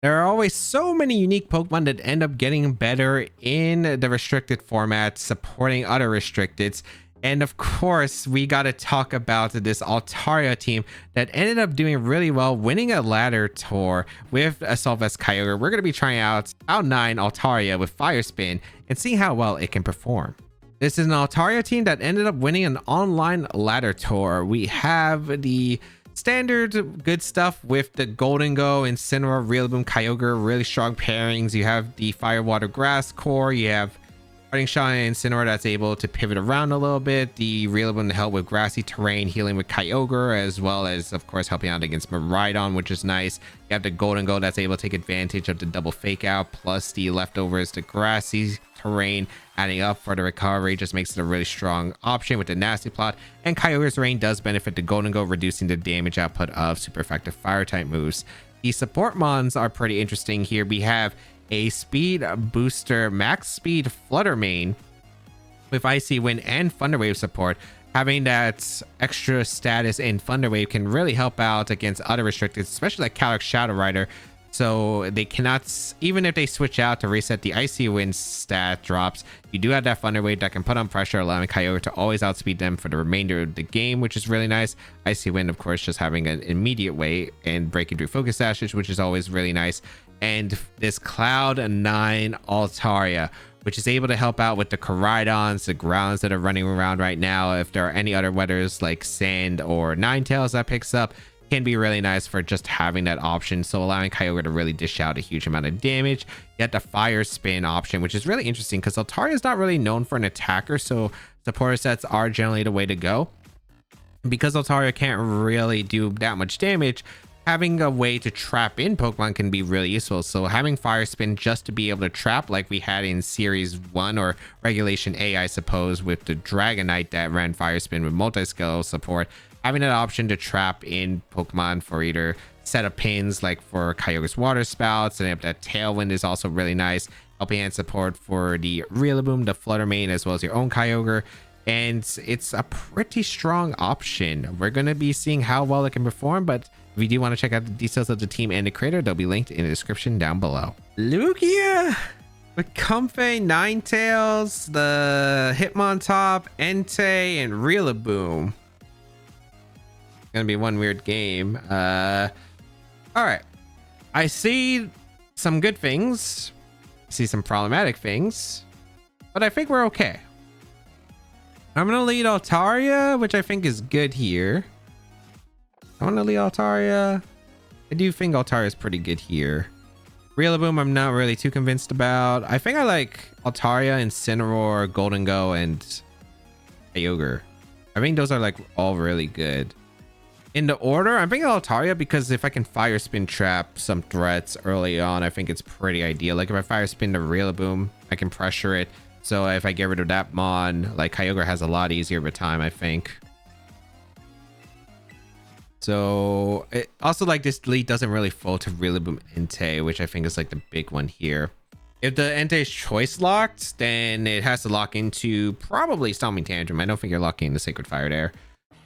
There are always so many unique Pokemon that end up getting better in the restricted format, supporting other restricteds. And of course, we got to talk about this Altaria team that ended up doing really well, winning a ladder tour with a Solvest Kyogre. We're going to be trying out Out9 Altaria with Fire Spin and seeing how well it can perform. This is an Altaria team that ended up winning an online ladder tour. We have the standard good stuff with the Golden Go, Incineroar, Rillaboom, Kyogre, really strong pairings. You have the Fire, Water, Grass core. You have Fighting Shot and Incineroar that's able to pivot around a little bit. The Rillaboom to help with grassy terrain, healing with Kyogre, as well as, of course, helping out against Miraidon, which is nice. You have the Golden Go that's able to take advantage of the double fake out, plus the leftovers, the grassy terrain, adding up for the recovery, just makes it a really strong option with the Nasty Plot. And Kyogre's Rain does benefit the Golden Go, reducing the damage output of super effective fire type moves. The support mons are pretty interesting here. We have a speed booster, max speed Flutter Mane with Icy Wind and Thunder Wave support. Having that extra status in Thunder Wave can really help out against other restricted, especially like Calyrex Shadow Rider. So they cannot, even if they switch out to reset the Icy Wind stat drops, you do have that Thunder Wave that can put on pressure, allowing Kyogre to always outspeed them for the remainder of the game, which is really nice. Icy Wind, of course, just having an immediate way and breaking through focus dashes, which is always really nice. And this Cloud9 Altaria, which is able to help out with the Koraidons, the grounds that are running around right now. If there are any other weathers like Sand or Ninetales that picks up, can be really nice for just having that option, so allowing Kyogre to really dish out a huge amount of damage. You have the Fire Spin option, which is really interesting because Altaria is not really known for an attacker, so supporter sets are generally the way to go. Because Altaria can't really do that much damage, having a way to trap in Pokemon can be really useful. So having Fire Spin just to be able to trap like we had in Series 1 or Regulation A, I suppose, with the Dragonite that ran Fire Spin with multi-skill support, having that option to trap in Pokemon for either set of pins like for Kyogre's Water Spouts, and if that Tailwind is also really nice, helping hand support for the Rillaboom, the Flutter Mane, as well as your own Kyogre. And it's a pretty strong option. We're going to be seeing how well it can perform, but if you do want to check out the details of the team and the creator, they'll be linked in the description down below. Lugia with Comfey, Ninetales, the Hitmontop, Entei, and Rillaboom. Gonna be one weird game. All right, I see some good things, see some problematic things, but I think we're okay. I'm gonna lead Altaria, which I think is good here. I want to lead Altaria. I do think Altaria is pretty good here. Rillaboom, I'm not really too convinced about. I think I like Altaria, Incineroar, Golden Go, and Kyogre. I think those are like all really good. In the order, I'm thinking Altaria because if I can Fire Spin trap some threats early on, I think it's pretty ideal. Like if I Fire Spin the Rillaboom, I can pressure it. So if I get rid of that Mon, like Kyogre has a lot easier of a time, I think. So it also, like, this lead doesn't really fall to Rillaboom Entei, which I think is like the big one here. If the Entei is choice locked, then it has to lock into probably Stomping Tantrum. I don't think you're locking in the Sacred Fire there.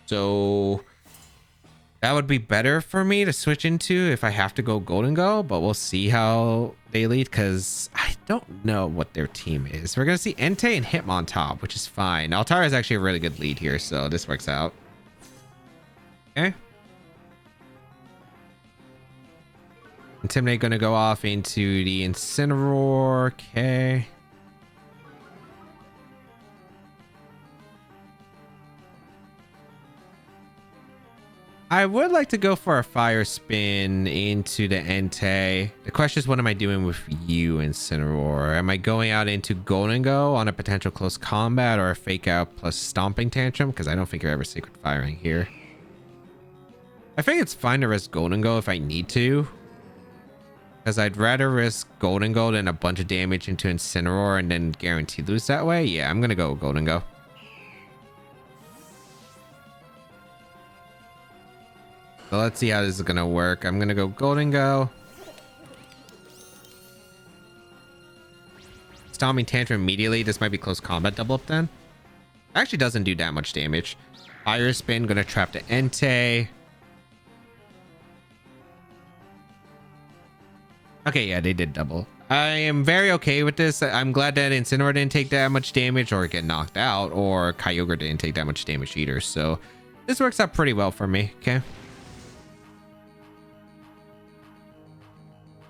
So that would be better for me to switch into if I have to go Golden Go, but we'll see how they lead because I don't know what their team is. We're going to see Entei and Hitmontop, which is fine. Altaria is actually a really good lead here, so this works out. Okay. Intimidate going to go off into the Incineroar. Okay. I would like to go for a Fire Spin into the Entei. The question is, what am I doing with you, Incineroar? Am I going out into Golden Go on a potential close combat or a Fake Out plus Stomping Tantrum? Because I don't think you're ever Secret Firing here. I think it's fine to risk Golden Go if I need to. Because I'd rather risk Golden Go than a bunch of damage into Incineroar and then guarantee lose that way. Yeah, I'm going to go Golden Go. So let's see how this is going to work. I'm going to go Golden Go. Stomping Tantrum immediately. This might be close combat double up then. Actually doesn't do that much damage. Fire Spin, going to trap the Entei. Okay, yeah, they did double. I am very okay with this. I'm glad that Incineroar didn't take that much damage or get knocked out, or Kyogre didn't take that much damage either. So this works out pretty well for me. Okay.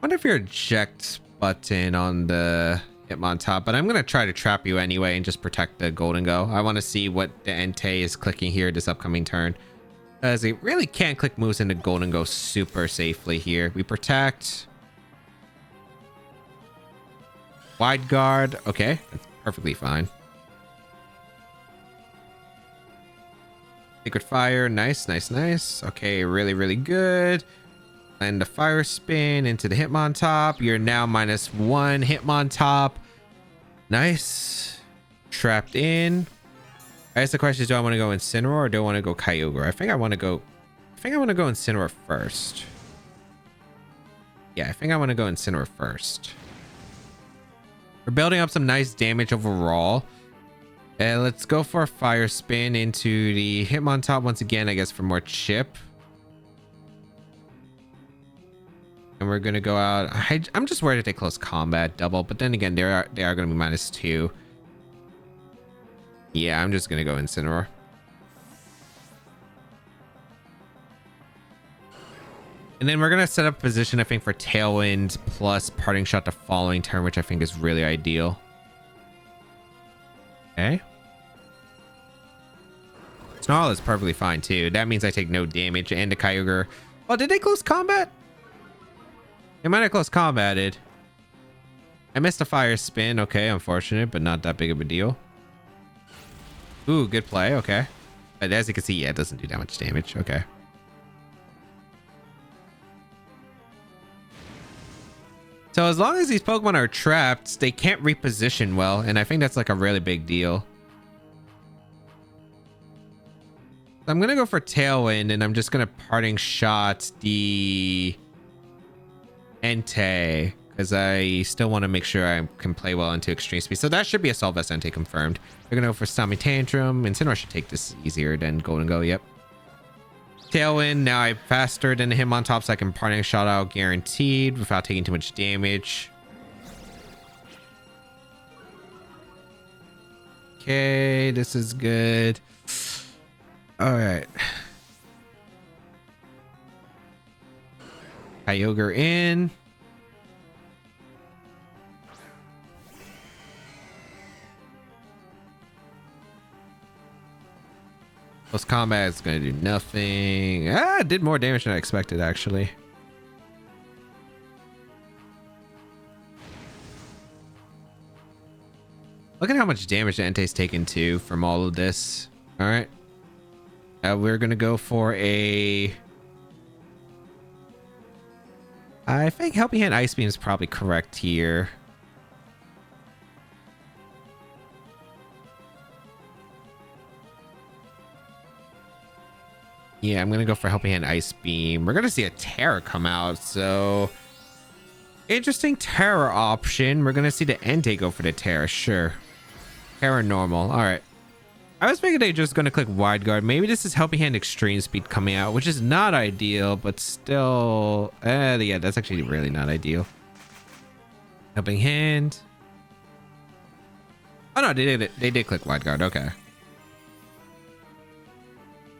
Wonder if your eject button on the Hitmontop, but I'm going to try to trap you anyway and just protect the Golden Go. I want to see what the Entei is clicking here this upcoming turn, as it really can't click moves into Golden Go super safely here. We protect. Wide guard. Okay, that's perfectly fine. Sacred Fire. Nice, nice, nice. Okay, really, really good. And the Fire Spin into the Hitmontop. You're now -1 Hitmontop. Nice. Trapped in. I guess the question is, do I want to go Incineroar or do I want to go Kyogre? I think I want to go Incineroar first. Yeah, I think I want to go Incineroar first. We're building up some nice damage overall. And let's go for a Fire Spin into the Hitmontop once again, I guess, for more chip. And we're gonna go out. I'm just worried if they close combat double, but then again, they are gonna be -2. Yeah, I'm just gonna go Incineroar. And then we're gonna set up position, I think, for Tailwind plus Parting Shot the following turn, which I think is really ideal. Okay. Snarl is perfectly fine too. That means I take no damage, and the Kyogre. Oh, did they close combat? They might have close combated. I missed a Fire Spin. Okay, unfortunate, but not that big of a deal. Ooh, good play. Okay. But as you can see, yeah, it doesn't do that much damage. Okay. So as long as these Pokemon are trapped, they can't reposition well, and I think that's like a really big deal. So I'm gonna go for Tailwind, and I'm just gonna Parting Shot the Entei, because I still want to make sure I can play well into Extreme Speed. So that should be a Solve S Entei confirmed. We're gonna go for Stomach Tantrum. Incineroar should take this easier than Golden Go. Yep. Tailwind. Now I'm faster than him on top, so I can Parting Shot out guaranteed without taking too much damage. Okay, this is good. All right. Kyogre in. Close combat is going to do nothing. Ah, it did more damage than I expected, actually. Look at how much damage the Entei's taken too from all of this. All right. We're going to go for a... I think Helping Hand Ice Beam is probably correct here. Yeah, I'm going to go for Helping Hand Ice Beam. We're going to see a Terra come out, so... Interesting Terra option. We're going to see the Entei go for the Terra, sure. Terra normal, alright. I was thinking they're just going to click Wide Guard. Maybe this is Helping Hand Extreme Speed coming out, which is not ideal, but still... yeah, that's actually really not ideal. Helping Hand. Oh no, they did click Wide Guard, okay.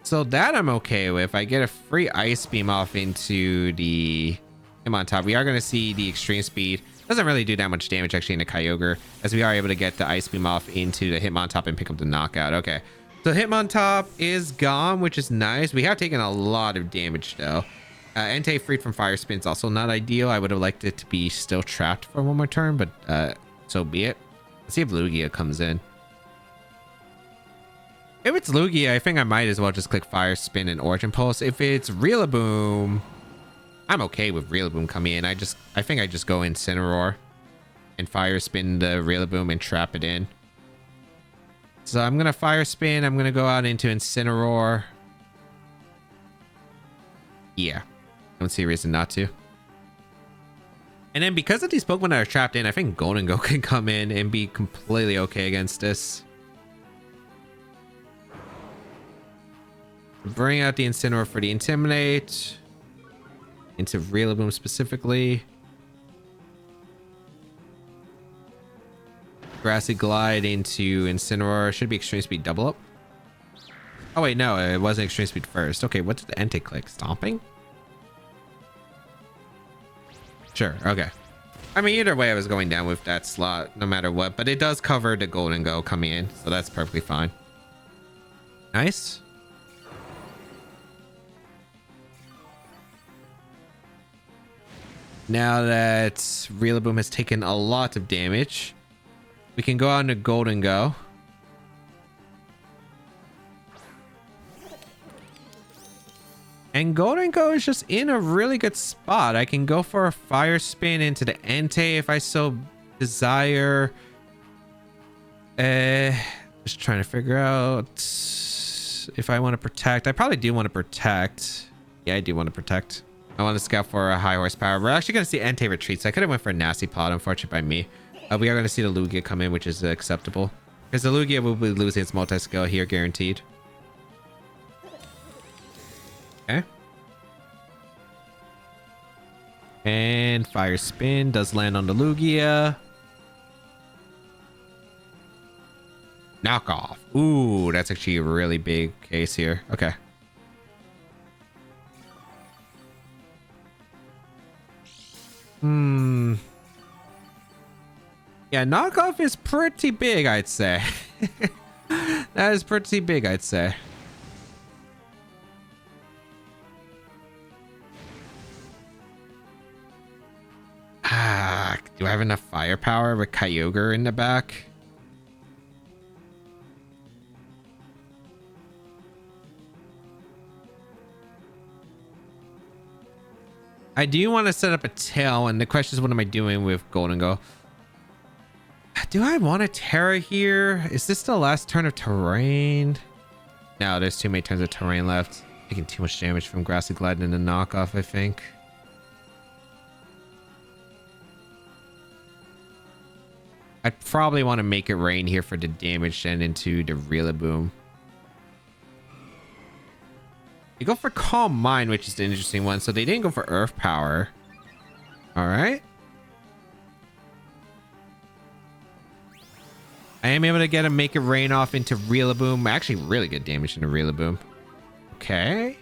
So that I'm okay with. I get a free Ice Beam off into the him on top. We are going to see the Extreme Speed. Doesn't really do that much damage actually in the Kyogre, as we are able to get the Ice Beam off into the Hitmontop and pick up the knockout. Okay, so Hitmontop is gone, which is nice. We have taken a lot of damage though. Entei freed from Fire Spin is also not ideal. I would have liked it to be still trapped for one more turn, but so be it. Let's see if Lugia comes in. If it's Lugia, I think I might as well just click Fire Spin and Origin Pulse. If it's Rillaboom, I'm okay with Rillaboom coming in. I think I just go Incineroar and Fire Spin the Rillaboom and trap it in. So I'm gonna Fire Spin. I'm gonna go out into Incineroar. Yeah, don't see a reason not to. And then because of these Pokemon that are trapped in, I think Golden Go can come in and be completely okay against this. Bring out the Incineroar for the Intimidate. Into Rillaboom specifically. Grassy Glide into Incineroar. Should be Extreme Speed double up. Oh wait, no, it wasn't Extreme Speed first. Okay, what did the Entei click? Stomping? Sure, okay. I mean, either way, I was going down with that slot no matter what, but it does cover the Golden Go coming in, so that's perfectly fine. Nice. Now that Rillaboom has taken a lot of damage, we can go on to Golden Go. And Golden Go is just in a really good spot. I can go for a Fire Spin into the Entei if I so desire. Just trying to figure out if I want to protect. I probably do want to protect. Yeah, I do want to protect. I want to scout for a high horsepower. We're actually going to see Entei retreat, so I could have went for a Nasty Plot, unfortunate by me. We are going to see the Lugia come in, which is acceptable. Because the Lugia will be losing its multi-skill here, guaranteed. Okay. And Fire Spin does land on the Lugia. Knockoff. Ooh, that's actually a really big case here. Okay. Yeah, knockoff is pretty big, I'd say. That is pretty big, I'd say. Do I have enough firepower with Kyogre in the back? I do want to set up a tail, and the question is, what am I doing with Golden Go? Do I want a Terra here? Is this the last turn of terrain? No, there's too many turns of terrain left. Taking too much damage from Grassy Glide and the knockoff, I think. I probably want to make it rain here for the damage then into the Rillaboom. They go for Calm Mind, which is the interesting one. So they didn't go for Earth Power. All right. I am able to get a Make It Rain off into Rillaboom. Actually, really good damage into Rillaboom. Okay.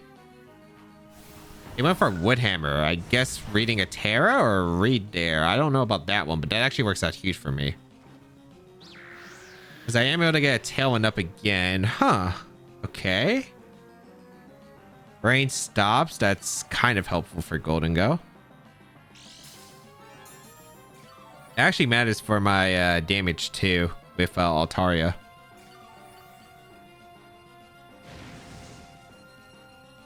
He went for a Woodhammer. I guess reading a Terra or a Read there. I don't know about that one, but that actually works out huge for me. Because I am able to get a Tailwind up again. Huh. Okay. Rain stops. That's kind of helpful for Golden Go. It actually matters for my damage too with Altaria.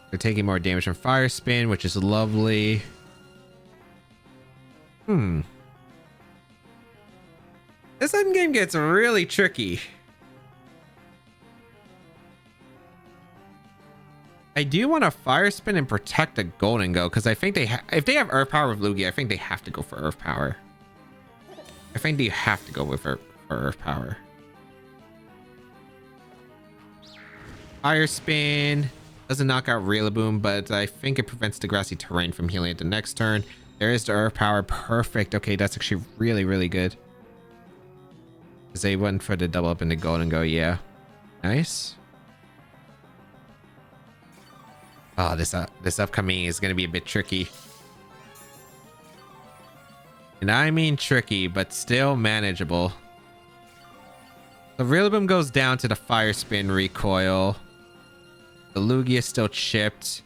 They're taking more damage from Fire Spin, which is lovely. This end game gets really tricky. I do want to Fire Spin and protect the Golden Go because I think if they have Earth Power with Lugia, I think they have to go for Earth Power. I think they have to go with Earth Power. Fire Spin doesn't knock out Rillaboom, but I think it prevents the grassy terrain from healing at the next turn. There is the Earth Power. Perfect. Okay, that's actually really, really good. Because they went for the double up in the Golden Go. Yeah. Nice. Oh, this upcoming is going to be a bit tricky. And I mean tricky, but still manageable. The Rillaboom goes down to the Fire Spin recoil. The Lugia is still chipped.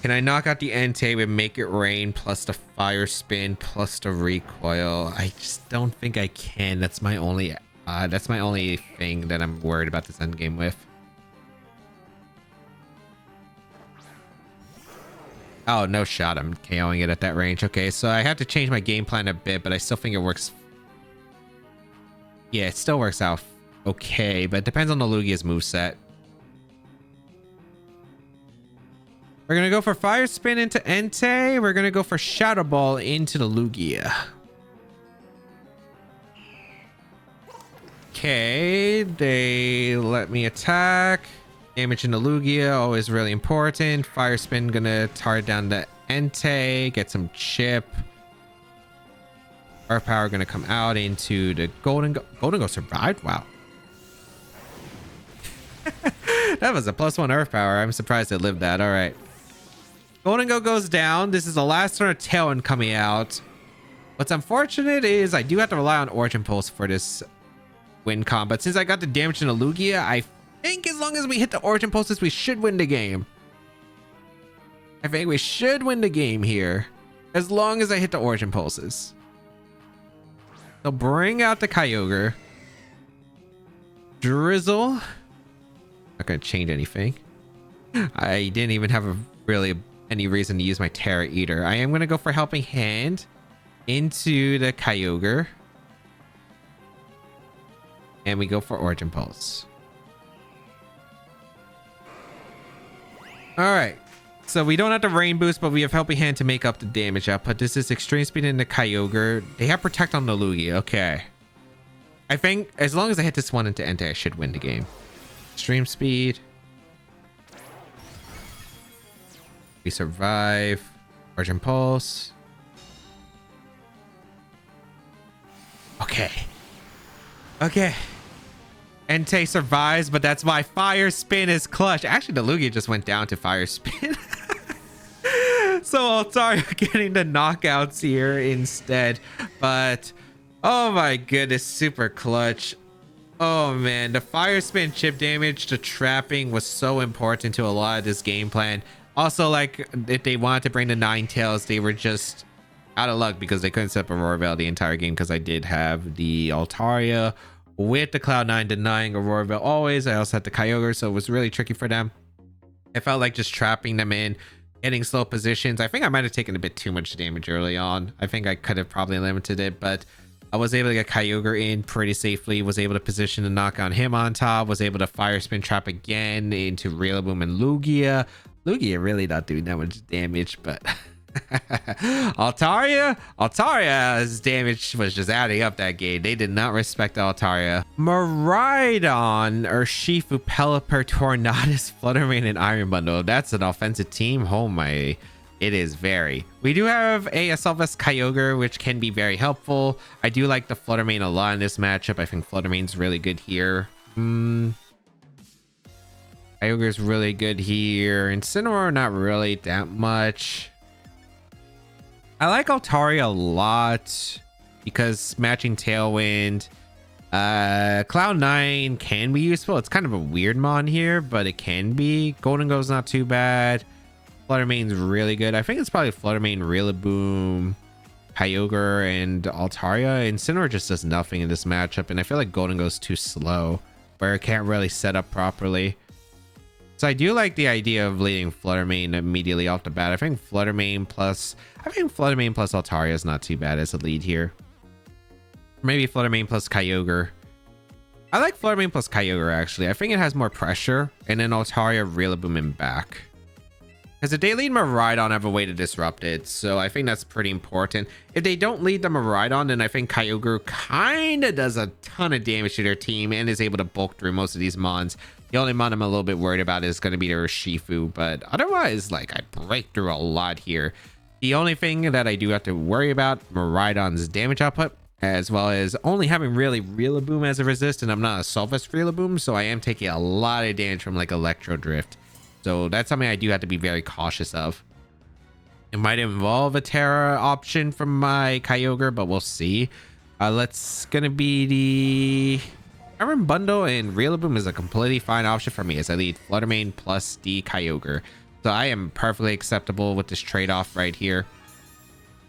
Can I knock out the Entei with Make It Rain plus the Fire Spin plus the recoil? I just don't think I can. That's my only thing that I'm worried about this endgame with. Oh, no shot. I'm KOing it at that range. Okay, so I have to change my game plan a bit, but I still think it works. Yeah, it still works out okay, but it depends on the Lugia's moveset. We're going to go for Fire Spin into Entei. We're going to go for Shadow Ball into the Lugia. Okay, they let me attack. Damage in the Lugia, always really important. Fire Spin gonna tar down the Entei, get some chip. Earth Power going to come out into the Golden Go. Golden Go survived? Wow. That was a +1 Earth Power. I'm surprised it lived that. All right. Golden Go goes down. This is the last turn of Tailwind coming out. What's unfortunate is I do have to rely on Origin Pulse for this win con. But since I got the damage in the Lugia, I think as long as we hit the Origin Pulses, we should win the game. I think we should win the game here. As long as I hit the Origin Pulses. So bring out the Kyogre. Drizzle. Not going to change anything. I didn't even have really any reason to use my Terra Eater. I am going to go for Helping Hand into the Kyogre. And we go for Origin Pulse. Alright. So we don't have the Rain Boost, but we have Helping Hand to make up the damage output. This is Extreme Speed in the Kyogre. They have Protect on the Lugia. Okay. I think as long as I hit this one into Entei, I should win the game. Extreme Speed. We survive. Origin Pulse. Okay. Okay. Entei survives, but that's why Fire Spin is clutch. Actually, the Lugia just went down to Fire Spin. So Altaria getting the knockouts here instead. But, oh my goodness, super clutch. Oh man, the Fire Spin chip damage to trapping was so important to a lot of this game plan. Also, like, if they wanted to bring the Ninetales, they were just out of luck because they couldn't set up Aurora Veil the entire game because I did have the Altaria with the Cloud9 denying Aurora Veil always. I also had the Kyogre, so it was really tricky for them. I felt like just trapping them in, getting slow positions. I think I might have taken a bit too much damage early on. I think I could have probably limited it, but I was able to get Kyogre in pretty safely, was able to position to knock on him on top, was able to Fire Spin trap again into Rillaboom and Lugia. Lugia really not doing that much damage, but Altaria's damage was just adding up that game. They did not respect Altaria. Miraidon, Urshifu, Pelipper, Tornadus, Fluttermane, and Iron Bundle. That's an offensive team. Oh my, it is very. We do have a Assault Vest Kyogre, which can be very helpful. I do like the Fluttermane a lot in this matchup. I think Fluttermane's really good here. Kyogre's really good here. Incineroar, not really that much. I like Altaria a lot because matching Tailwind. Cloud9 can be useful. It's kind of a weird mon here, but it can be. Golden Go's not too bad. Fluttermane's really good. I think it's probably Fluttermane, Rillaboom, Kyogre, and Altaria. Incineroar just does nothing in this matchup, and I feel like Golden Go's too slow, where it can't really set up properly. So I do like the idea of leading Fluttermane immediately off the bat. I think Fluttermane plus Altaria is not too bad as a lead here. Maybe Fluttermane plus Kyogre. I like Fluttermane plus Kyogre actually. I think it has more pressure, and then Altaria, Rillaboom, and back. Because if they lead Miraidon, I have a way to disrupt it. So I think that's pretty important. If they don't lead the Miraidon, then I think Kyogre kind of does a ton of damage to their team and is able to bulk through most of these mons. The only mon I'm a little bit worried about is going to be the Urshifu, but otherwise, like, I break through a lot here. The only thing that I do have to worry about, Miraidon's damage output, as well as only having really Rillaboom as a resist, and I'm not a Assault Vest Rillaboom, so I am taking a lot of damage from, like, Electro Drift. So that's something I do have to be very cautious of. It might involve a Terra option from my Kyogre, but we'll see. Let's gonna be the Iron Bundle, and Rillaboom is a completely fine option for me as I lead Fluttermane plus the Kyogre. So I am perfectly acceptable with this trade-off right here.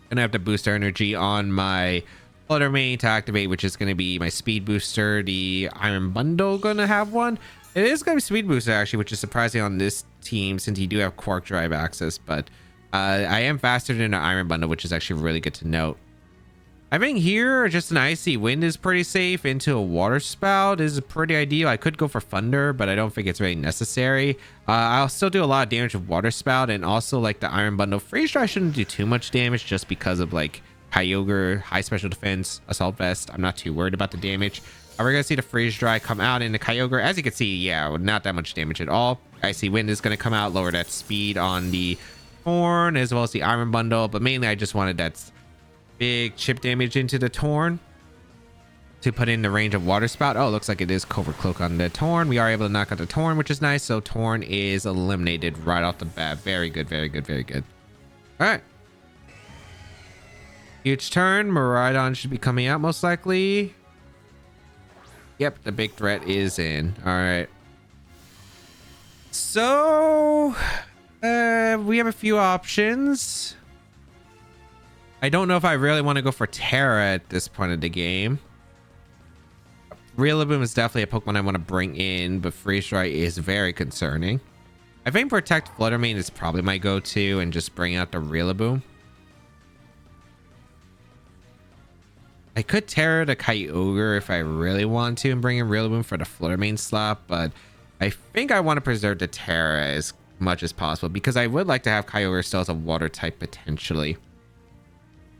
Gonna have to boost our energy on my Fluttermane to activate, which is gonna be my Speed Booster. The Iron Bundle gonna have one. It is gonna be Speed Booster actually, which is surprising on this team since you do have Quark Drive access, but I am faster than an Iron Bundle, which is actually really good to note. I think here just an Icy Wind is pretty safe. Into a Water Spout is pretty ideal. I could go for Thunder, but I don't think it's really necessary. I'll still do a lot of damage with Water Spout, and also like the Iron Bundle. Freeze Dry shouldn't do too much damage just because of like Kyogre, high special defense, Assault Vest. I'm not too worried about the damage. We're gonna see the Freeze Dry come out in the Kyogre. As you can see, yeah, not that much damage at all. Icy Wind is gonna come out, lower that speed on the Horn as well as the Iron Bundle, but mainly I just wanted that big chip damage into the Torn to put in the range of Water Spout. Oh, looks like it is Covert Cloak on the Torn. We are able to knock out the Torn, which is nice. So Torn is eliminated right off the bat. Very good, very good, very good. All right. Huge turn. Miraidon should be coming out most likely. Yep, the big threat is in. All right. So we have a few options. I don't know if I really want to go for Terra at this point of the game. Rillaboom is definitely a Pokemon I want to bring in, but Freeze Dry is very concerning. I think Protect Fluttermane is probably my go-to, and just bring out the Rillaboom. I could Terra the Kyogre if I really want to and bring in Rillaboom for the Fluttermane slot, but I think I want to preserve the Terra as much as possible because I would like to have Kyogre still as a water type potentially.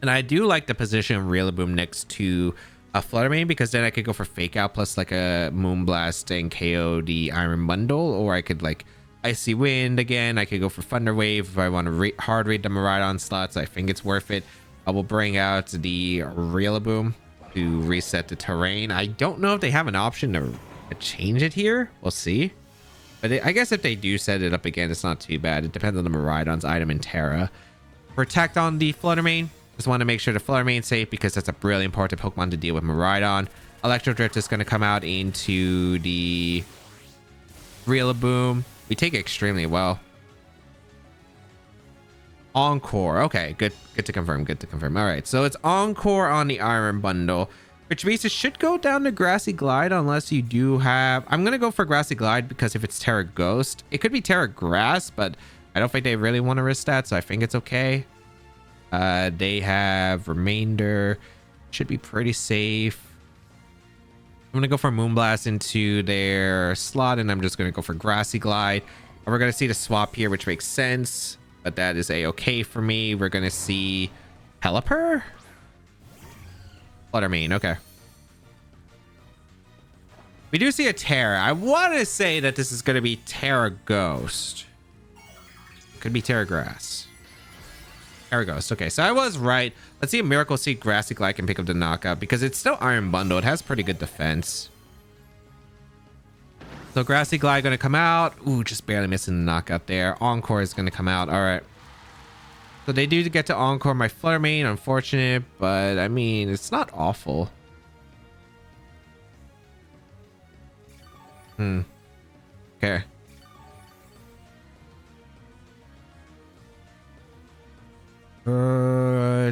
And I do like the position of Rillaboom next to a Fluttermane because then I could go for Fake Out plus like a Moonblast and KO the Iron Bundle, or I could like Icy Wind again. I could go for Thunder Wave if I want to hard read the Miraidon slots. I think it's worth it. I will bring out the Rillaboom to reset the terrain. I don't know if they have an option to change it here. We'll see. But I guess if they do set it up again, it's not too bad. It depends on the Miraidon's item in Terra. Protect on the Fluttermane. Just want to make sure the Fluttermane's safe because that's a really important Pokemon to deal with Miraidon. Electro Drift is going to come out into the Rillaboom. We take it extremely well. Encore. Okay, good to confirm. Good to confirm. All right, so it's Encore on the Iron Bundle, which means it should go down to Grassy Glide unless you do have... I'm going to go for Grassy Glide because if it's Terra Ghost, it could be Terra Grass, but I don't think they really want to risk that, so I think it's okay. They have Remainder. Should be pretty safe. I'm going to go for Moonblast into their slot, and I'm just going to go for Grassy Glide. We're going to see the swap here, which makes sense. But that is a-okay for me. We're going to see Pelipper? Fluttermane, okay. We do see a Terra. I want to say that this is going to be Terra Ghost. Could be Terra Grass. Terra Ghost. Okay, so I was right. Let's see if Miracle Seed Grassy Glide can pick up the knockout because it's still Iron Bundle. It has pretty good defense. So Grassy Glide going to come out. Ooh, just barely missing the knockout there. Encore is going to come out. All right. So they do get to Encore my Fluttermane. Unfortunate, but I mean, it's not awful. Okay.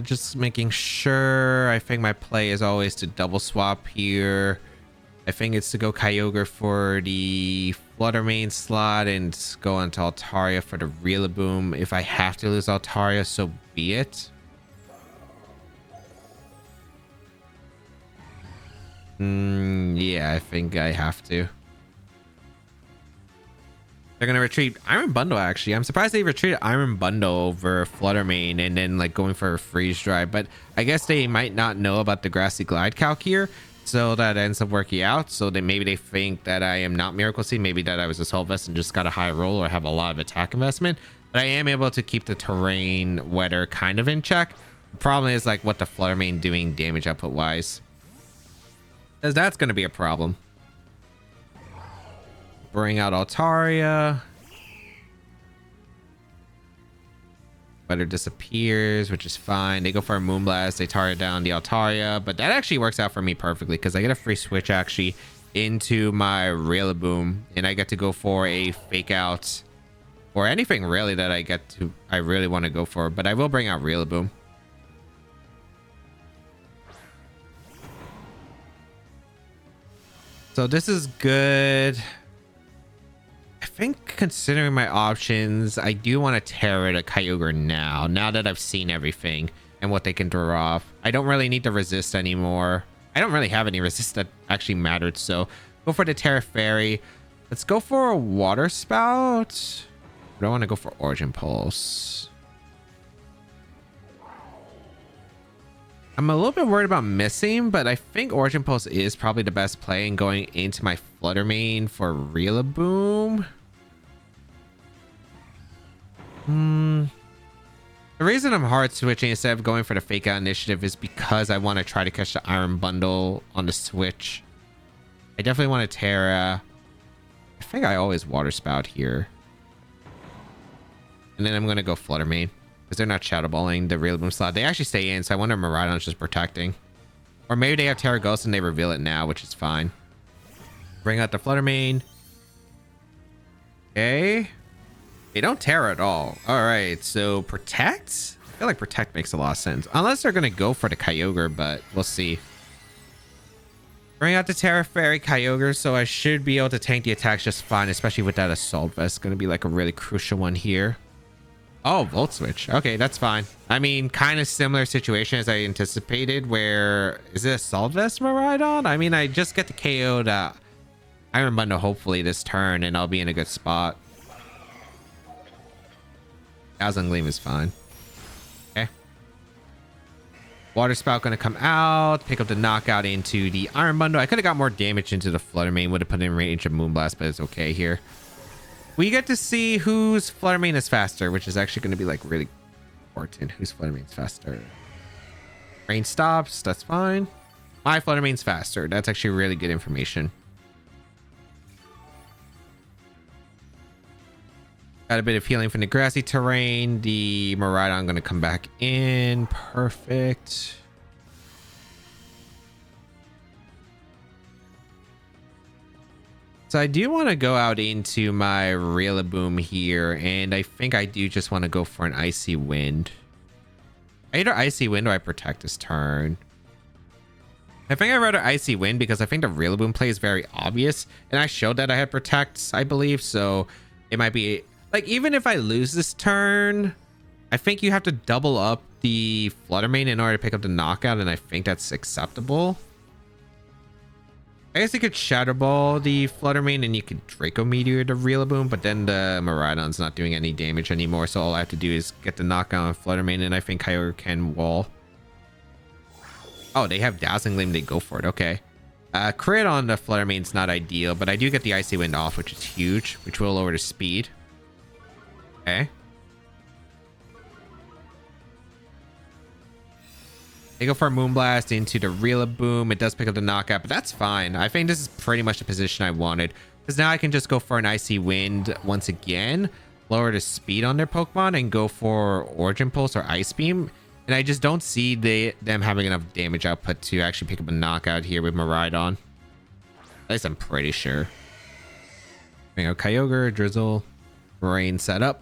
Just making sure. I think my play is always to double swap here. I think it's to go Kyogre for the Fluttermane slot and go on to Altaria for the Rillaboom. If I have to lose Altaria, so be it. Yeah, I think I have to. They're gonna retreat Iron Bundle, actually. I'm surprised they retreated Iron Bundle over Fluttermane and then like going for a Freeze Dry, but I guess they might not know about the Grassy Glide calc here. So that ends up working out. So maybe they think that I am not Miracle Seed. Maybe that I was a Soul Vest and just got a high roll or have a lot of attack investment. But I am able to keep the terrain weather kind of in check. The problem is like what the Fluttermane doing damage output wise. Because that's going to be a problem. Bring out Altaria. Weather disappears, which is fine. They go for a Moonblast. They target down the Altaria, but that actually works out for me perfectly because I get a free switch actually into my Rillaboom, and I get to go for a Fake Out or anything really that I really want to go for. But I will bring out Rillaboom. So this is good. I think considering my options, I do want to Terra the Kyogre now that I've seen everything and what they can throw off. I don't really need to resist anymore. I don't really have any resist that actually mattered, so go for the Terra Fairy. Let's go for a Water Spout. I don't want to go for Origin Pulse. I'm a little bit worried about missing, but I think Origin Pulse is probably the best play in going into my Fluttermane for Rillaboom. The reason I'm hard switching instead of going for the fake out initiative is because I want to try to catch the iron bundle on the switch. I definitely want to Terra. I think I always water spout here. And then I'm going to go Flutter Mane because they're not shadow balling the Rillaboom slot. They actually stay in, so I wonder if Miraidon's just protecting. Or maybe they have Terra Ghost and they reveal it now, which is fine. Bring out the Flutter Mane. Okay. They don't Terra at all. All right, so Protect? I feel like Protect makes a lot of sense. Unless they're going to go for the Kyogre, but we'll see. Bring out the Terra Fairy Kyogre, so I should be able to tank the attacks just fine, especially with that Assault Vest. Going to be like a really crucial one here. Oh, Volt Switch. Okay, that's fine. I mean, kind of similar situation as I anticipated where... Is it Assault Vest Miraidon? I mean, I just get the KO the Iron Bundle hopefully this turn, and I'll be in a good spot. Dazzling Gleam is fine. Okay. Water Spout gonna come out. Pick up the knockout into the Iron Bundle. I could have got more damage into the Flutter Mane. Would have put in range of Moonblast, but it's okay here. We get to see whose Flutter Mane is faster, which is actually going to be like really important. Whose Flutter Mane is faster? Rain stops. That's fine. My Flutter Mane's faster. That's actually really good information. Got a bit of healing from the grassy terrain. The Miraidon going to come back in. Perfect. So I do want to go out into my Rillaboom here, and I think I do just want to go for an Icy Wind. Either Icy Wind or I Protect this turn. I think I'd rather Icy Wind because I think the Rillaboom play is very obvious, and I showed that I had Protect, I believe, so it might be... Like, even if I lose this turn, I think you have to double up the Flutter Mane in order to pick up the knockout, and I think that's acceptable. I guess you could Shadow Ball the Flutter Mane and you could Draco Meteor the Rillaboom, but then the Miraidon's not doing any damage anymore, so all I have to do is get the knockout on Flutter Mane, and I think Kyogre can wall. Oh, they have Dazzling Gleam, they go for it, okay. Crit on the Flutter Mane's not ideal, but I do get the Icy Wind off, which is huge, which will lower the speed. Okay. They go for a Moonblast into the Rillaboom. It does pick up the knockout, but that's fine. I think this is pretty much the position I wanted, because now I can just go for an Icy Wind once again, lower the speed on their Pokemon, and go for Origin Pulse or Ice Beam. And I just don't see them having enough damage output to actually pick up a knockout here with Miraidon. At least I'm pretty sure. Bring out Kyogre, Drizzle, Rain set up.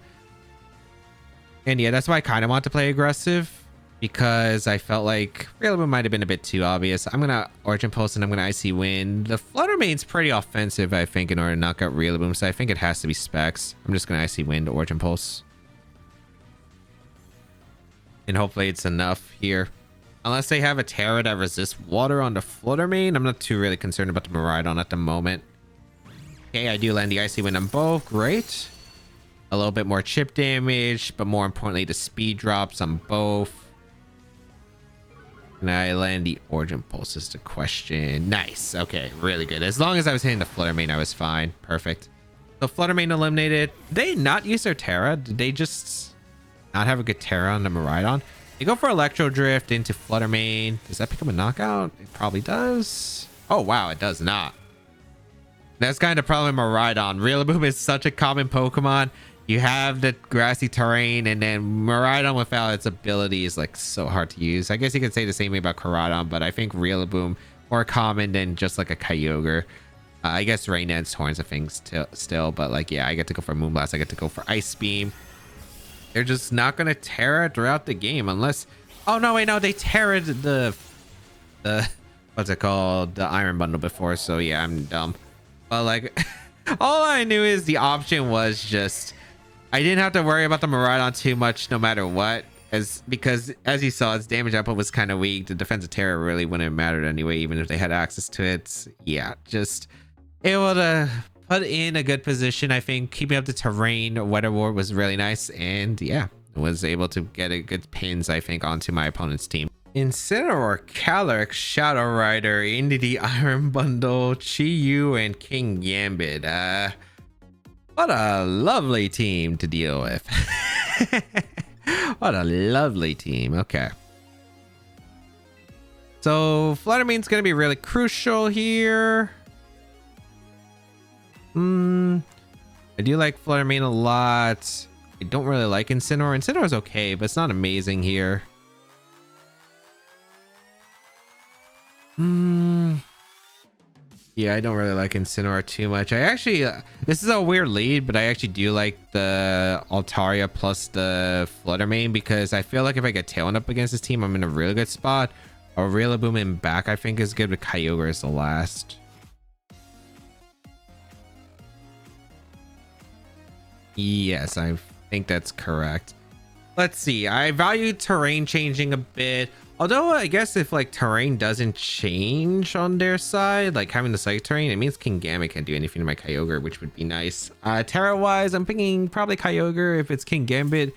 And yeah, that's why I kind of want to play aggressive, because I felt like Rillaboom might have been a bit too obvious. I'm going to Origin Pulse and I'm going to Icy Wind. The Flutter Mane's pretty offensive, I think, in order to knock out Rillaboom, so I think it has to be Specs. I'm just going to Icy Wind, Origin Pulse. And hopefully it's enough here. Unless they have a Terra that resists water on the Flutter Mane, I'm not too really concerned about the Miraidon at the moment. Okay, I do land the Icy Wind on both. Great. A little bit more chip damage, but more importantly, the speed drops on both. And I land the Origin Pulse is the question. Nice. Okay, really good. As long as I was hitting the Flutter Mane, I was fine. Perfect. So Flutter Mane eliminated. Did they not use their Terra? Did they just not have a good Terra on the Miraidon? They go for Electro Drift into Flutter Mane. Does that become a knockout? It probably does. Oh, wow, it does not. That's kind of the problem with Miraidon. Rillaboom is such a common Pokemon. You have the grassy terrain, and then Miraidon without its ability is like so hard to use. I guess you could say the same way about Koraidon, but I think Rillaboom more common than just like a Kyogre. I guess Rain Dance, Horns of things still, but like, yeah, I get to go for Moonblast. I get to go for Ice Beam. They're just not going to Terra throughout the game unless... Oh, no, wait, no, they Terra'd the what's it called? The Iron Bundle before, so yeah, I'm dumb. But like, all I knew is the option was just... I didn't have to worry about the Miraidon too much no matter what, because as you saw, its damage output was kind of weak. The defensive Terra really wouldn't have mattered anyway, even if they had access to it. Yeah, just able to put in a good position. I think keeping up the terrain, Weather Ward was really nice, and yeah, was able to get a good pins, I think, onto my opponent's team. Incineroar, Calyrex, Shadow Rider into the Iron Bundle, Chi-Yu, and King Gambit. What a lovely team to deal with. What a lovely team. Okay. So Flutter Mane's going to be really crucial here. I do like Flutter Mane a lot. I don't really like Incineroar. Incineroar's okay, but it's not amazing here. Yeah, I don't really like Incineroar too much. I actually, this is a weird lead, but I actually do like the Altaria plus the Flutter Mane because I feel like if I get Tailwind up against this team, I'm in a really good spot. A Rillaboom in back, I think, is good, but Kyogre is the last. Yes, I think that's correct. Let's see. I value terrain changing a bit. Although I guess if like terrain doesn't change on their side, like having the psychic terrain, it means Kingambit can't do anything to my Kyogre, which would be nice. Terra wise, I'm thinking probably Kyogre if it's Kingambit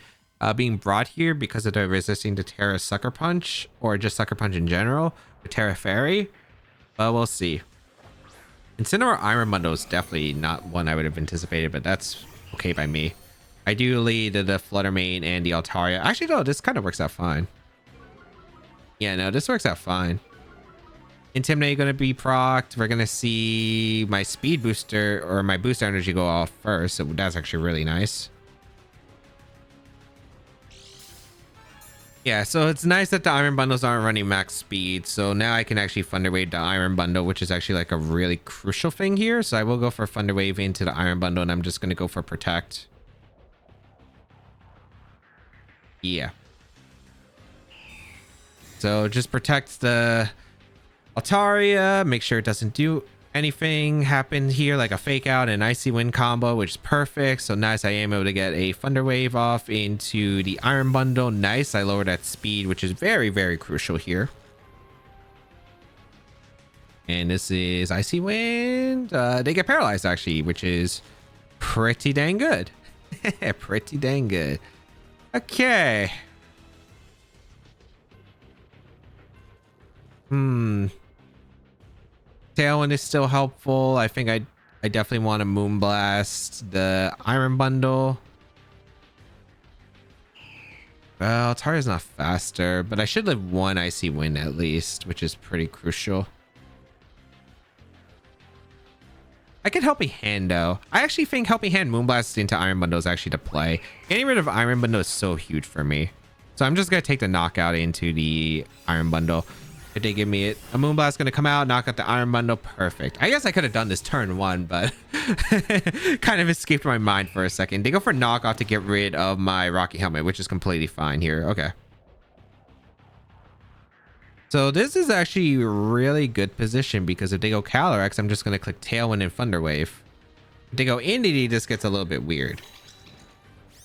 being brought here because of the resisting to Terra Sucker Punch or just Sucker Punch in general with Terra Fairy. But we'll see. Incineroar Iron Bundle is definitely not one I would have anticipated, but that's okay by me. I do lead the Flutter Mane and the Altaria. Actually, no, this kind of works out fine. Yeah, no, this works out fine. Intimidate going to be procced. We're going to see my speed booster or my boost energy go off first. So that's actually really nice. Yeah, so it's nice that the Iron Bundles aren't running max speed. So now I can actually Thunder Wave the Iron Bundle, which is actually like a really crucial thing here. So I will go for Thunder Wave into the Iron Bundle and I'm just going to go for Protect. Yeah. So just protect the Altaria, make sure it doesn't do anything happen here like a fake out and icy wind combo, which is perfect. So nice, I am able to get a Thunder Wave off into the Iron Bundle. Nice, I lowered that speed, which is very, very crucial here. And this is icy wind. They get paralyzed actually, which is pretty dang good. Pretty dang good. Okay. Tailwind is still helpful. I think I definitely want to Moonblast the Iron Bundle. Well, Altaria's not faster, but I should live one Icy Wind at least, which is pretty crucial. I could Helping Hand though. I actually think Helping Hand Moonblast into Iron Bundle is actually to play. Getting rid of Iron Bundle is so huge for me. So I'm just going to take the knockout into the Iron Bundle. If they give me it, a Moonblast going to come out, knock out the Iron Bundle. Perfect. I guess I could have done this turn one, but kind of escaped my mind for a second. They go for knockout to get rid of my Rocky Helmet, which is completely fine here. Okay. So this is actually a really good position because if they go Calyrex, I'm just going to click Tailwind and Thunder Wave. If they go Entity, this gets a little bit weird.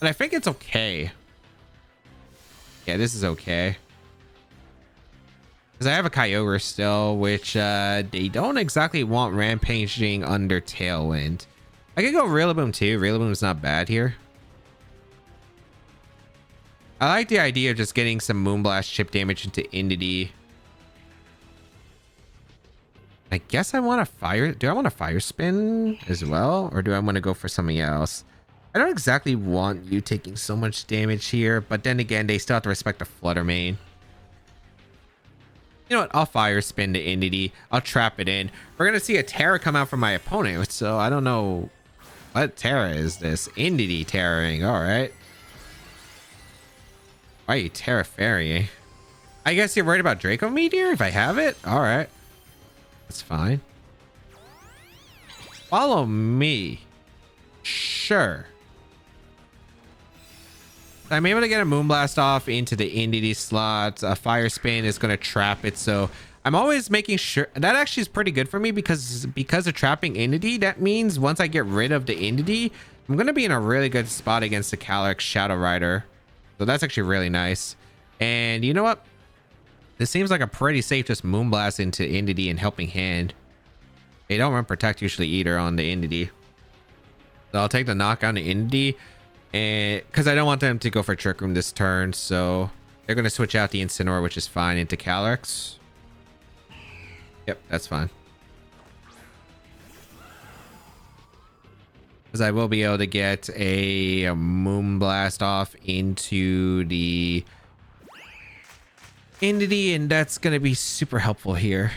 But I think it's okay. Yeah, this is okay. Because I have a Kyogre still, which they don't exactly want Rampaging under Tailwind. I could go Rillaboom too. Rillaboom's not bad here. I like the idea of just getting some Moonblast chip damage into Entity. I guess I want to fire. Do I want to Fire Spin as well? Or do I want to go for something else? I don't exactly want you taking so much damage here. But then again, they still have to respect the Flutter Mane. You know what? I'll Fire Spin the Entity. I'll trap it in. We're going to see a Terra come out from my opponent. So I don't know. What Terra is this? Entity Terraing. All right. Why are you Terra Fairying? I guess you're worried about Draco Meteor if I have it? All right. That's fine. Follow me. Sure. I'm able to get a Moonblast off into the Entity slot. A Fire Spin is going to trap it. So I'm always making sure that actually is pretty good for me because of trapping Entity. That means once I get rid of the Entity, I'm going to be in a really good spot against the Calyrex Shadow Rider. So that's actually really nice. And you know what? This seems like a pretty safe just Moonblast into Entity and Helping Hand. They don't run Protect usually either on the Entity. So I'll take the knockout on the Entity. And because I don't want them to go for Trick Room this turn. So they're going to switch out the Incineroar, which is fine, into Calyrex. Yep, that's fine. Because because I will be able to get a Moonblast off into the entity, and that's going to be super helpful here.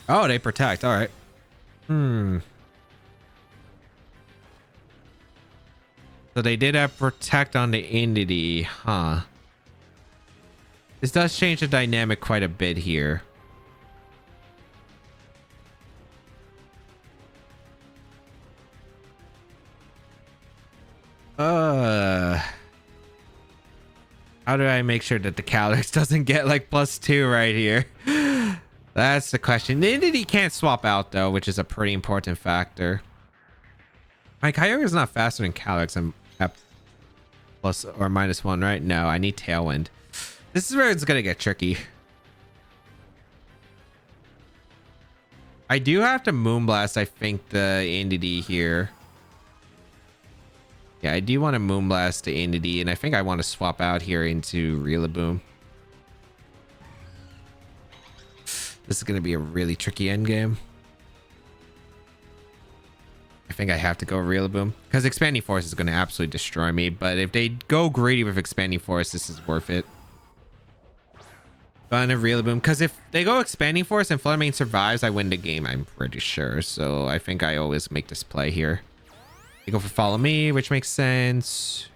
Oh, they protect. All right. So they did have protect on the entity, huh? This does change the dynamic quite a bit here. How do I make sure that the Calyrex doesn't get like +2 right here? That's the question. The entity can't swap out though, which is a pretty important factor. My Kyogre is not faster than Calyrex. I'm at plus or -1, right? No, I need Tailwind. This is where it's gonna get tricky. I do have to Moonblast, I think, the entity here. Yeah, I do want to Moonblast the entity, and I think I want to swap out here into Rillaboom. This is going to be a really tricky endgame. I think I have to go Rillaboom, because Expanding Force is going to absolutely destroy me, but if they go greedy with Expanding Force, this is worth it. Fun of Rillaboom, because if they go Expanding Force and Fluttermane survives, I win the game, I'm pretty sure. So I think I always make this play here. You go for Follow Me, which makes sense.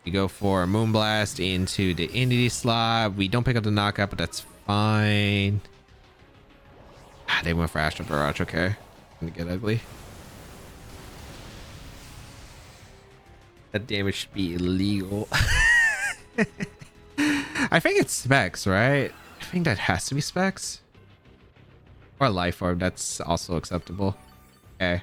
You go for a Moonblast into the entity slot. We don't pick up the knockout, but that's fine. Ah, they went for Astral Barrage. Okay, gonna get ugly. That damage should be illegal. I think it's Specs, right? I think that has to be Specs. Or Life Orb, that's also acceptable. Okay.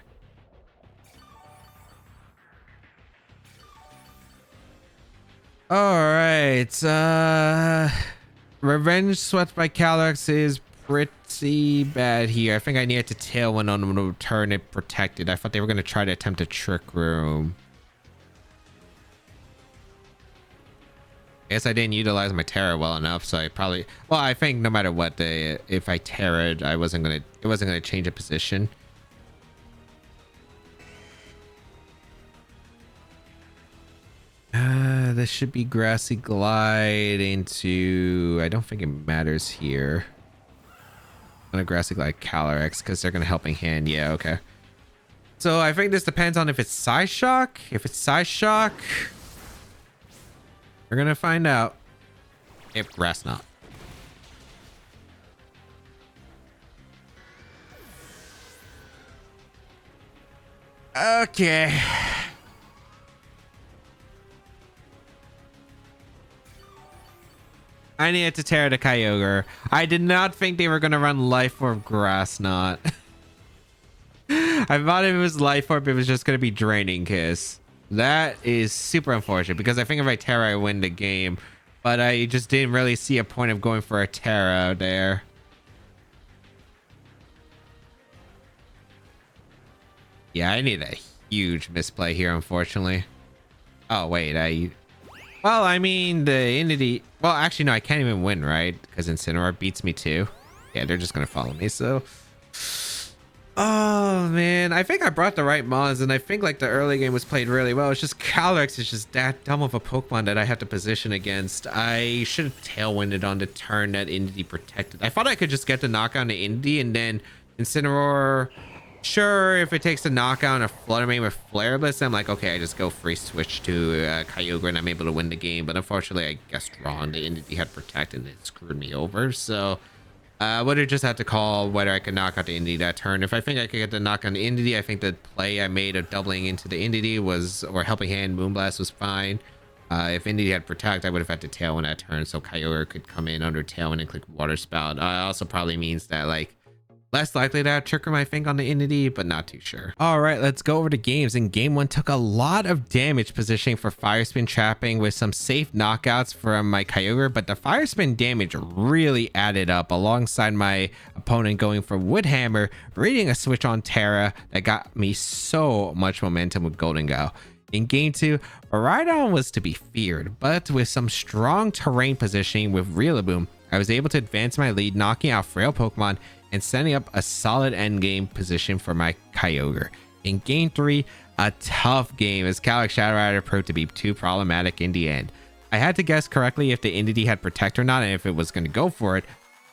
Alright. Revenge Swept by Calyrex is pretty bad here. I think I needed to Tailwind on them to turn it protected. I thought they were going to try to attempt a Trick Room. I guess I didn't utilize my Terra well enough, so I probably... Well, I think no matter what, if I Terra'd, it wasn't gonna change a position. This should be Grassy Glide into... I don't think it matters here. I'm gonna Grassy Glide Calyrex because they're gonna Helping Hand. Yeah, okay. So I think this depends on if it's Psy Shock. If it's Psy Shock, we're gonna find out. If Grass Knot. Okay. I needed to tear the Kyogre. I did not think they were going to run Life Orb Grass Knot. I thought if it was Life Orb, it was just going to be Draining Kiss. That is super unfortunate because I think if I Terra, I win the game. But I just didn't really see a point of going for a Terra there. Yeah, I need a huge misplay here, unfortunately. Oh, wait, well, I mean, the entity... Well, actually, no, I can't even win, right? Because Incineroar beats me too. Yeah, they're just going to follow me, so... Oh, man. I think I brought the right mons, and I think, like, the early game was played really well. It's just Calyrex is just that dumb of a Pokemon that I have to position against. I should have Tailwinded on the turn that entity protected. I thought I could just get the knockout on the entity, and then Incineroar... Sure, if it takes the knockout and a Fluttermane with Flare Blitz, I'm like, okay, I just go free switch to Kyogre and I'm able to win the game. But unfortunately, I guessed wrong. The entity had protected and it screwed me over. So I would have just had to call whether I could knock out the entity that turn. If I think I could get the knock on the entity, I think the play I made of doubling into the entity was, or Helping Hand Moonblast was fine. If entity had protect, I would have had to Tailwind that turn so Kyogre could come in under Tailwind and click Water Spout. Also probably means that, like, less likely to have Trick Room, I think, on the entity, but not too sure. All right, let's go over to games. And game one took a lot of damage positioning for Fire Spin trapping with some safe knockouts from my Kyogre, but the Fire Spin damage really added up alongside my opponent going for Wood Hammer, reading a switch on Terra that got me so much momentum with Golden Go. In game two, Rhydon was to be feared, but with some strong terrain positioning with Rillaboom, I was able to advance my lead, knocking out frail Pokemon and setting up a solid endgame position for my Kyogre. In Game 3, a tough game as Calyx Shadow Rider proved to be too problematic in the end. I had to guess correctly if the Entity had Protect or not and if it was going to go for it,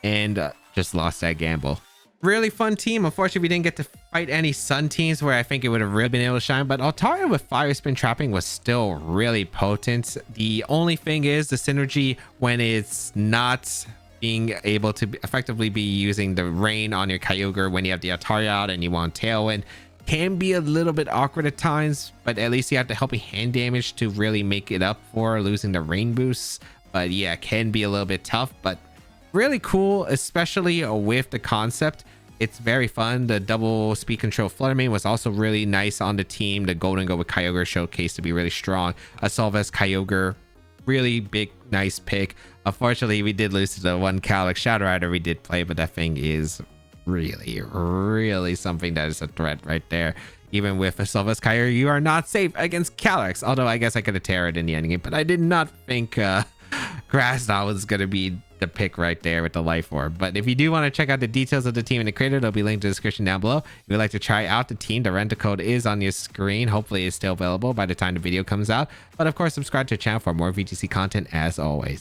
and just lost that gamble. Really fun team. Unfortunately, we didn't get to fight any Sun teams where I think it would have really been able to shine, but Altaria with Fire Spin Trapping was still really potent. The only thing is the synergy when it's not being able to effectively be using the Rain on your Kyogre when you have the Altaria out and you want Tailwind can be a little bit awkward at times, but at least you have the helping hand damage to really make it up for losing the Rain boosts. But yeah, it can be a little bit tough, but really cool, especially with the concept. It's very fun. The double speed control Flutter Mane was also really nice on the team. The Golden Go with Kyogre showcased to be really strong. A Solvest Kyogre, really big, nice pick. Unfortunately, we did lose to the one Calyx Shadow Rider we did play, but that thing is really something that is a threat right there. Even with a Solvest Kyogre, you are not safe against Calyx. Although I guess I could have Terrored in the endgame, but I did not think Grass Knot was going to be the pick right there with the Life Orb. But if you do want to check out the details of the team and the creator, they'll be linked in the description down below. If you'd like to try out the team, the rental code is on your screen. Hopefully it's still available by the time the video comes out. But of course, subscribe to the channel for more VGC content as always.